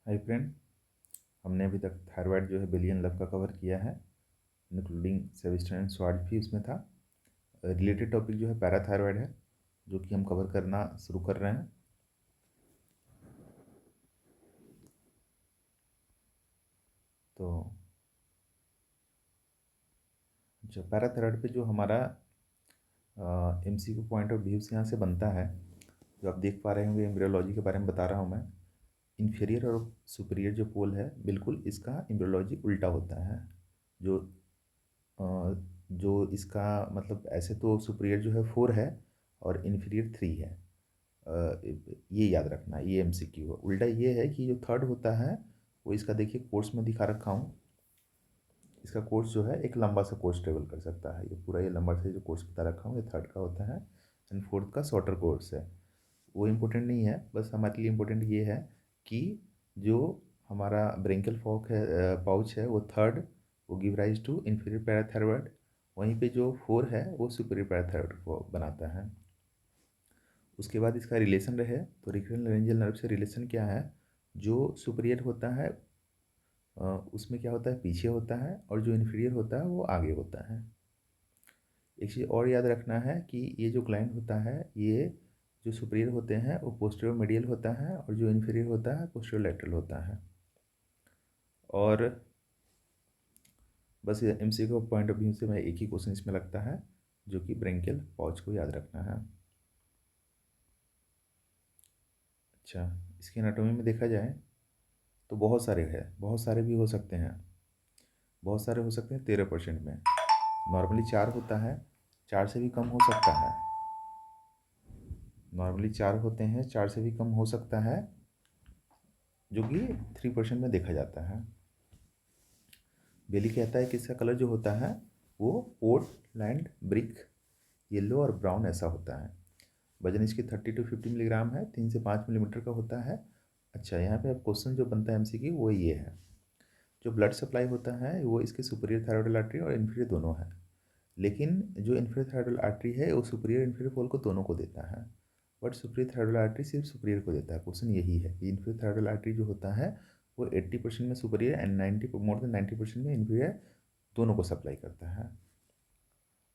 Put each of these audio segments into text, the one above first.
Hi friend, हमने अभी तक थायराइड जो है बिलियन लव का कवर किया है, इंक्लूडिंग सेविस्टर एंड स्वार्ड भी उसमें था। रिलेटेड टॉपिक जो है पैराथायराइड है, जो कि हम कवर करना शुरू कर रहे हैं। तो जो पैराथायराइड पे जो हमारा MCQ पॉइंट ऑफ व्यू से यहाँ से बनता है, जो आप देख पा रहे होंगे, एम्ब्रियोलॉजी के बारे में बता रहा हूँ मैं। इन्फीरियर और सुपीरियर जो पोल है, बिल्कुल इसका एम्ब्रियोलॉजी उल्टा होता है। जो अ, जो इसका मतलब ऐसे तो सुपीरियर जो है 4 है और इन्फीरियर 3 है। ये याद रखना, ये MCQ है। उल्टा ये है कि जो थर्ड होता है वो इसका देखिए कोर्स में दिखा रखा हूँ। इसका कोर्स जो है एक लंबा सा कोर्स ट्रेवल कर सकता है। ये पूरा ये लंबा सा जो कोर्स बता रखा हूँ, ये थर्ड का होता है एंड फोर्थ का शॉर्टर कोर्स है। वो इम्पोर्टेंट नहीं है, बस हमारे लिए इम्पोर्टेंट ये है कि जो हमारा ब्रेंकियल फॉक है, पाउच है, वो थर्ड, वो give rise to inferior parathyroid. वहीं पे जो 4 है वो सुपीरियर पैराथायरॉयड को बनाता है। उसके बाद इसका रिलेशन रहे तो रिकरल रेंजियल नर्व से रिलेशन क्या है। जो सुपीरियर होता है उसमें क्या होता है, पीछे होता है, और जो इन्फीरियर होता है वो आगे होता है। एक चीज़ और याद रखना है कि ये जो ग्लैंड होता है, ये जो सुपीरियर होते हैं वो पोस्टीरियर मीडियल होता है, और जो इन्फीरियर होता है पोस्टीरियर लैटरल होता है। और बस MCQ पॉइंट ऑफ व्यू से मैं एक ही क्वेश्चन इसमें लगता है, जो कि ब्रेंकियल पाउच को याद रखना है। अच्छा, इसकी एनाटॉमी में देखा जाए तो बहुत सारे हैं, बहुत सारे भी हो सकते हैं, बहुत सारे हो सकते हैं 13% में। नॉर्मली 4 होता है, 4 से भी कम हो सकता है। नॉर्मली 4 होते हैं, 4 से भी कम हो सकता है, जो कि 3% में देखा जाता है। बेली कहता है कि इसका कलर जो होता है वो पोर्टलैंड ब्रिक येलो और ब्राउन ऐसा होता है। वजन इसकी 30 to 50 मिलीग्राम है, 3 से 5 मिलीमीटर का होता है। अच्छा, यहाँ पे अब क्वेश्चन जो बनता है MCQ वो ये है। जो ब्लड सप्लाई होता है वो इसके सुपीरियर थायरॉइडल आर्टरी और इन्फीरियर दोनों है, लेकिन जो इन्फीरियर थायरॉइडल आर्टरी है वो सुपीरियर इन्फीरियर पोल को दोनों को देता है, बट सुपीरियर थायरॉइडल आर्टरी सिर्फ सुपीरियर को देता है। क्वेश्चन यही है कि इन्फीरियर थायरॉइडल आर्टरी जो होता है वो 80% में सुपीरियर एंड 90 मोर देन 90% में इन्फीरियर दोनों को सप्लाई करता है।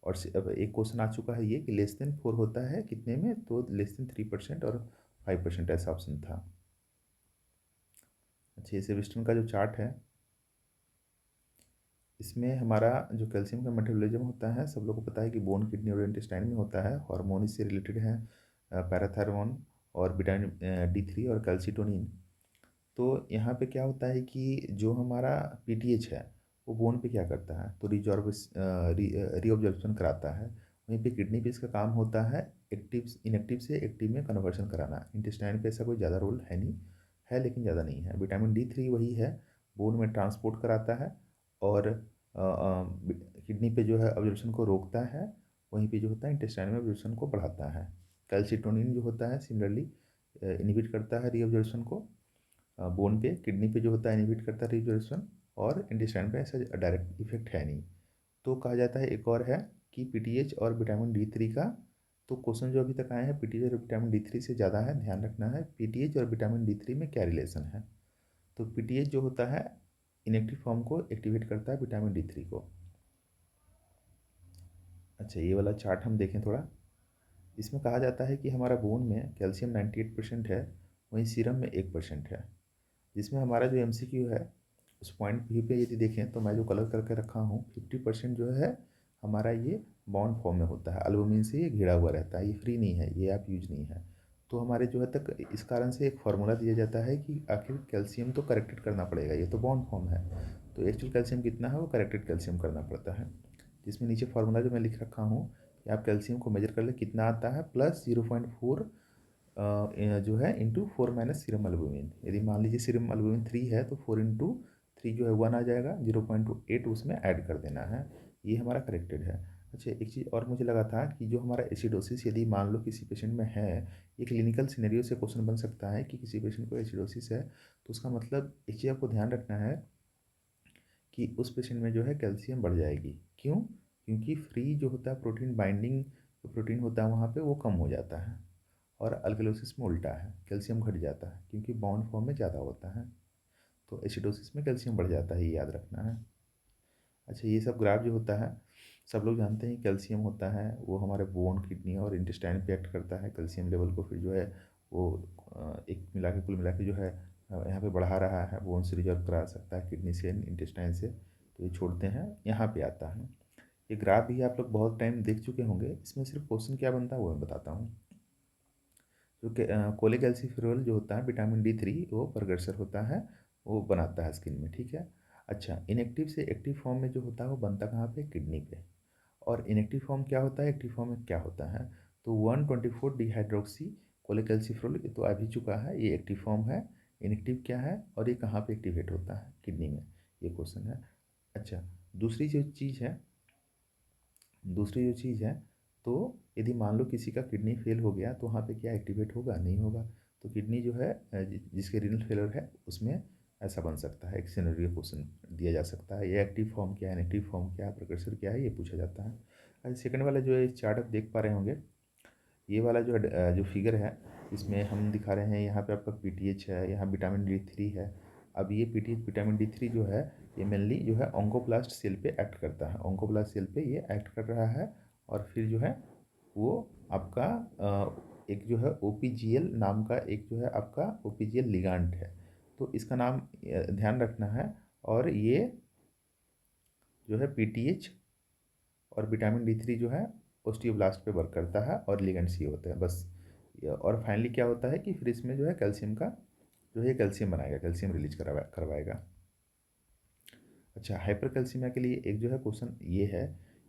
और अब एक क्वेश्चन आ चुका है ये कि लेस देन 4 होता है कितने में, तो लेस देन 3% और 5% ऐसा ऑप्शन था। अच्छा, ये सेविस्टन का जो चार्ट है, इसमें हमारा जो कैल्शियम का मेटाबॉलिज्म होता है, सब लोगों को पता है कि बोन, किडनी और इंटेस्टाइन में होता है। हार्मोन इससे रिलेटेड है, पैराथायरॉन और विटामिन D3 और कैल्सिटोनिन। तो यहाँ पे क्या होता है कि जो हमारा PTH है वो बोन पे क्या करता है, तो रीऑब्जॉर्प्शन कराता है। वहीं पे किडनी पे इसका काम होता है एक्टिव, इनएक्टिव से एक्टिव में कन्वर्शन कराना। इंटेस्टाइन पे ऐसा कोई ज़्यादा रोल है नहीं, है लेकिन ज़्यादा नहीं है। विटामिन D3 वही है, बोन में ट्रांसपोर्ट कराता है, और किडनी पे जो है अब्जॉर्प्शन को रोकता है। वहीं पे जो होता है इंटेस्टाइन में अब्जॉर्प्शन को बढ़ाता है। कैल्सिटोनिन जो होता है सिमिलरली इनहिबिट करता है रीअब्जॉर्प्शन को। बोन पे, किडनी पे जो होता है इनहिबिट करता है रीअब्जॉर्प्शन, और इंटेस्टाइन पे ऐसा डायरेक्ट इफेक्ट है नहीं। तो कहा जाता है एक और है कि PTH और विटामिन D3 का, तो क्वेश्चन जो अभी तक आए हैं PTH और विटामिन D3 से ज़्यादा है, ध्यान रखना है PTH और विटामिन D3 में क्या रिलेशन है। तो PTH जो होता है इनएक्टिव फॉर्म को एक्टिवेट करता है विटामिन D3 को। अच्छा, ये वाला चार्ट हम देखें थोड़ा। इसमें कहा जाता है कि हमारा बोन में कैल्शियम 98% है, वहीं सीरम में 1% है। जिसमें हमारा जो MCQ है उस पॉइंट भी पे यदि देखें तो मैं जो कलर करके रखा हूँ 50% जो है हमारा ये बॉन्ड फॉर्म में होता है, एल्बुमिन से ये घिरा हुआ रहता है, ये फ्री नहीं है, ये आप यूज नहीं है। तो हमारे जो है तक इस कारण से एक फार्मूला दिया जाता है कि आखिर कैल्शियम तो करेक्टेड करना पड़ेगा, ये तो बॉन्ड फॉर्म है, तो एक्चुअल कैल्शियम कितना है वो करेक्टेड कैल्शियम करना पड़ता है। जिसमें नीचे फार्मूला जो मैं लिख रखा हूँ कि आप कैल्शियम को मेजर कर ले कितना आता है, प्लस 0.4 जो है इंटू 4 - सीरम एल्बुमिन। यदि मान लीजिए सीरम एल्बुमिन 3 है तो 4 × 3 जो है 1 आ जाएगा, 0.8 उसमें ऐड कर देना है। ये हमारा करेक्टेड है। अच्छा, एक चीज़ और मुझे लगा था कि जो हमारा एसिडोसिस यदि मान लो किसी पेशेंट में है, ये क्लिनिकल सिनेरियो से क्वेश्चन बन सकता है कि किसी पेशेंट को एसिडोसिस है, तो उसका मतलब एक चीज़ आपको ध्यान रखना है कि उस पेशेंट में जो है कैल्शियम बढ़ जाएगी। क्यों? क्योंकि फ्री जो होता है प्रोटीन बाइंडिंग, जो प्रोटीन होता है वहाँ पे वो कम हो जाता है, और अल्कलोसिस में उल्टा है, कैल्शियम घट जाता है क्योंकि बाउंड फॉर्म में ज़्यादा होता है। तो एसिडोसिस में कैल्शियम बढ़ जाता है, ये याद रखना है। अच्छा, ये सब ग्राफ जो होता है, सब लोग जानते हैं कैल्शियम होता है वो हमारे बोन, किडनी और इंटेस्टाइन पे एक्ट करता है। कैल्शियम लेवल को फिर जो है वो एक मिला के कुल मिला के जो है यहाँ पे बढ़ा रहा है, बोन से रिजर्व करा सकता है, किडनी से, इंटेस्टाइन से, तो ये छोड़ते हैं, यहाँ पे आता है। ये ग्राफ भी आप लोग बहुत टाइम देख चुके होंगे। इसमें सिर्फ क्वेश्चन क्या बनता है वो मैं बताता हूँ। जो कि कोलेकैल्सिफेरॉल जो होता है विटामिन D3 वो प्रेकुर्सर होता है, वो बनाता है स्किन में, ठीक है। अच्छा, इनएक्टिव से एक्टिव फॉर्म में जो होता है वो बनता कहाँ पे, किडनी पे। और इनएक्टिव फॉर्म क्या होता है, एक्टिव फॉर्म में क्या होता है, तो 124 डिहाइड्रोक्सी कोलेकैल्सिफेरॉल ये तो आ भी चुका है, ये एक्टिव फॉर्म है। इनएक्टिव क्या है और ये कहाँ पे एक्टिवेट होता है, किडनी में, ये क्वेश्चन है। अच्छा, दूसरी जो चीज़ है दूसरी जो चीज़ है, तो यदि मान लो किसी का किडनी फेल हो गया तो वहाँ पे क्या एक्टिवेट होगा, नहीं होगा। तो किडनी जो है जिसके रीनल फेलर है उसमें ऐसा बन सकता है, एक सिनेरियो क्वेश्चन दिया जा सकता है, ये एक्टिव फॉर्म क्या है, नेगेटिव फॉर्म क्या है, प्रिकर्सर क्या है, ये पूछा जाता है। अच्छा, सेकंड वाला जो है चार्ट आप देख पा रहे होंगे, ये वाला जो है जो फिगर है, इसमें हम दिखा रहे हैं, यहाँ पे आपका PTH है, यहाँ विटामिन D3 है। अब ये PTH विटामिन D3 जो है ये मेनली जो है ऑन्कोप्लास्ट सेल पे एक्ट करता है, ऑन्कोप्लास्ट सेल पे ये एक्ट कर रहा है। और फिर जो है वो आपका एक जो है OPGL नाम का एक जो है आपका OPGL लिगांड है, तो इसका नाम ध्यान रखना है। और ये जो है PTH और विटामिन D3 जो है ओस्टियोब्लास्ट पे वर्क करता है और लिगेंड सी होते हैं, बस। और फाइनली क्या होता है कि फिर इसमें जो है कैल्शियम का जो है कैल्शियम बनाएगा, कैल्शियम रिलीज करवाएगा। अच्छा, हाइपर कैल्सीमिया के लिए एक जो है क्वेश्चन ये है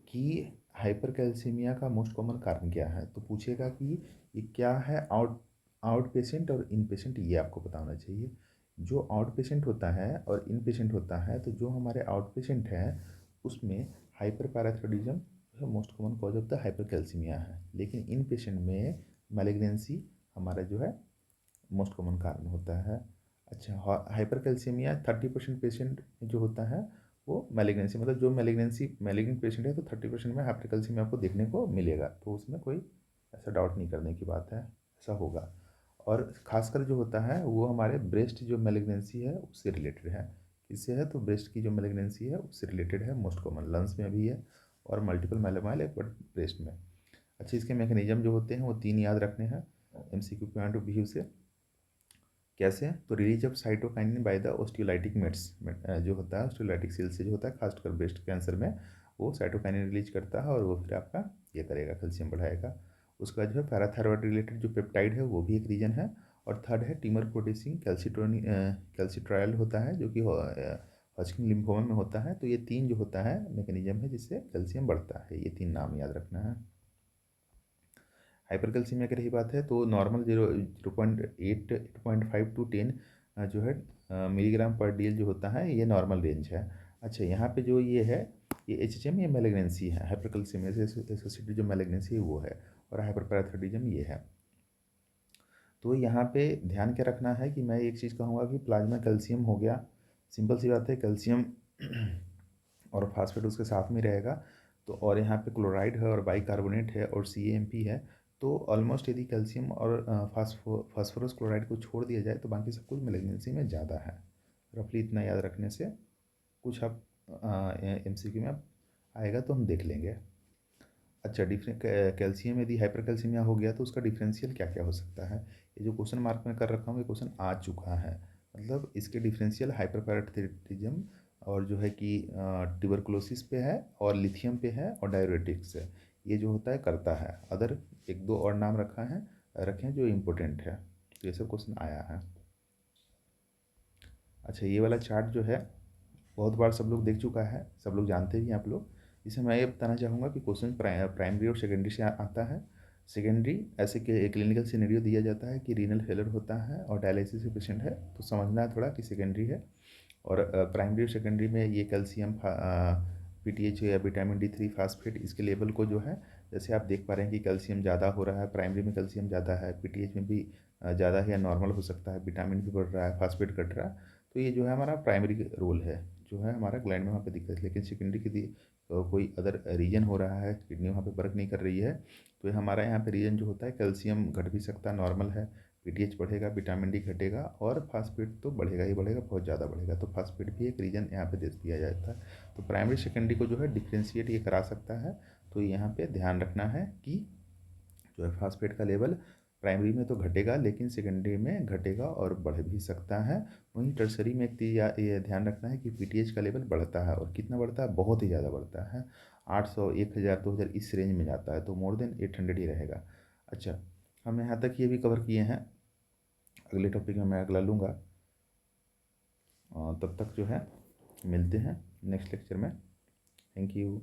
कि हाइपर कैल्सीमिया का मोस्ट कॉमन कारण क्या है, तो पूछेगा कि ये क्या है, आउट पेशेंट और इन पेशेंट, ये आपको पता होना चाहिए। जो आउट पेशेंट होता है और इन पेशेंट होता है, तो जो हमारे आउट पेशेंट हैं उसमें hyper parathyroidism most common cause of the hyper calcaemia है, लेकिन इन पेशेंट में मैलिग्नेंसी हमारा जो है मोस्ट कॉमन कारण होता है। अच्छा, हाइपर कैल्सीमिया 30% पेशेंट जो होता है वो मैलिग्नेंसी, मतलब जो मैलिग्नेंट पेशेंट है तो 30% में हाइपर कैल्सीमिया आपको देखने को मिलेगा, तो उसमें कोई ऐसा डाउट नहीं करने की बात है, ऐसा होगा। और खासकर जो होता है वो हमारे ब्रेस्ट जो मैलिग्नेंसी है उससे रिलेटेड है, इससे है, तो ब्रेस्ट की जो मैलिग्नेंसी है उससे रिलेटेड है, मोस्ट कॉमन लंग्स में भी है और मल्टीपल माइलोमा है बट ब्रेस्ट में। अच्छा, इसके मैकेनिज्म जो होते हैं वो 3 याद रखने हैं MCQ पॉइंट ऑफ व्यू से। कैसे, तो release of cytokinin by the osteolytic mets, जो होता है ऑस्टियोलाइटिक सेल से जो होता है खासकर ब्रेस्ट कैंसर में, वो साइटोकाइनिन रिलीज करता है और वो फिर आपका ये करेगा, कैल्शियम बढ़ाएगा। उसका जो है पैराथायरॉयड रिलेटेड जो पेप्टाइड है वो भी एक रीजन है। और थर्ड है ट्यूमर प्रोड्यूसिंग कैल्सिट्रायल होता है जो कि हॉजकिन लिम्फोमा में होता है। तो ये 3 जो होता है मैकेनिज्म है जिससे कैल्शियम बढ़ता है, ये 3 नाम याद रखना है। हाइपरकैल्सीमिया की रही बात है तो नॉर्मल 0.8 8.5 टू 10 जो है मिलीग्राम पर DL जो होता है ये नॉर्मल रेंज है। अच्छा, यहाँ पे जो ये है ये HHM, ये मैलिग्नेंसी है, हाइपरकैल्सीमिया से एसोसिएटेड जो मैलिग्नेंसी है वो है, और हाइपरपैराथायरॉयडिज्म ये है। तो यहाँ पे ध्यान क्या रखना है कि मैं एक चीज़ कहूँगा कि प्लाज्मा कैल्शियम हो गया, सिंपल सी बात है, कैल्शियम और फास्फेट उसके साथ में रहेगा। तो और यहाँ पे क्लोराइड है और बाइकार्बोनेट है और CaMP है। तो ऑलमोस्ट यदि कैल्शियम और फास्फोरस क्लोराइड को छोड़ दिया जाए तो बाकी सब कुछ मैलिग्नेंसी में ज़्यादा है। रफली इतना याद रखने से कुछ अब MCQ में आएगा तो हम देख लेंगे। अच्छा, कैल्शियम यदि हाइपर कैल्सीमिया हो गया तो उसका डिफरेंशियल क्या क्या हो सकता है, ये जो क्वेश्चन मार्क में कर रखा हूँ ये क्वेश्चन आ चुका है। मतलब इसके डिफरेंशियल हाइपर पैराथायरॉयडिज्म और जो है कि ट्यूबरकुलोसिस पे है और लिथियम पे है और डायरेटिक्स है, ये जो होता है करता है। अदर 1-2 और नाम रखें जो इम्पोर्टेंट है, तो ये सब क्वेश्चन आया है। अच्छा, ये वाला चार्ट जो है बहुत बार सब लोग देख चुका है, सब लोग जानते भी हैं आप लोग। इसे मैं ये बताना चाहूँगा कि क्वेश्चन प्राइमरी और सेकेंडरी से आता है। सेकेंडरी ऐसे क्लिनिकल सिनेरियो दिया जाता है कि रीनल फेलर होता है और डायलिसिस के पेशेंट है, तो समझना है थोड़ा कि सेकेंडरी है। और प्राइमरी और सेकेंडरी में ये कैल्शियम PTH या विटामिन D3 फास्फेट इसके लेवल को जो है, जैसे आप देख पा रहे हैं कि कैल्शियम ज़्यादा हो रहा है, प्राइमरी में कैल्शियम ज़्यादा है, PTH में भी ज़्यादा है या नॉर्मल हो सकता है, विटामिन भी बढ़ रहा है, फास्फेट घट रहा है। तो ये जो है हमारा प्राइमरी रोल है, जो है हमारा ग्लैंड में वहाँ पे दिक्कत है। लेकिन सेकेंडरी की कोई अदर रीजन हो रहा है, किडनी वहाँ पे वर्क नहीं कर रही है, तो ये हमारा यहाँ पे रीजन जो होता है कैल्शियम घट भी सकता है, नॉर्मल है, पीटीएच बढ़ेगा, विटामिन डी घटेगा और फास्फेट तो बढ़ेगा ही बढ़ेगा, बहुत ज़्यादा बढ़ेगा। तो फास्फेट भी एक रीज़न यहाँ पे दे दिया जाता है। तो प्राइमरी सेकेंडरी को जो है डिफ्रेंशिएट ये करा सकता है। तो यहाँ पे ध्यान रखना है कि जो है फास्फेट का लेवल प्राइमरी में तो घटेगा, लेकिन सेकेंडरी में घटेगा और बढ़ भी सकता है। वहीं टर्सरी में एक चीज़ ये ध्यान रखना है कि पीटीएच का लेवल बढ़ता है, और कितना बढ़ता है, बहुत ही ज़्यादा बढ़ता है। 800, 1000, 2000 इस रेंज में जाता है, तो मोर देन 800 ही रहेगा। अच्छा, हम यहाँ तक ये भी कवर किए हैं। अगले टॉपिक में मैं अगला लूँगा। तब तक जो है मिलते हैं नेक्स्ट लेक्चर में। Thank you.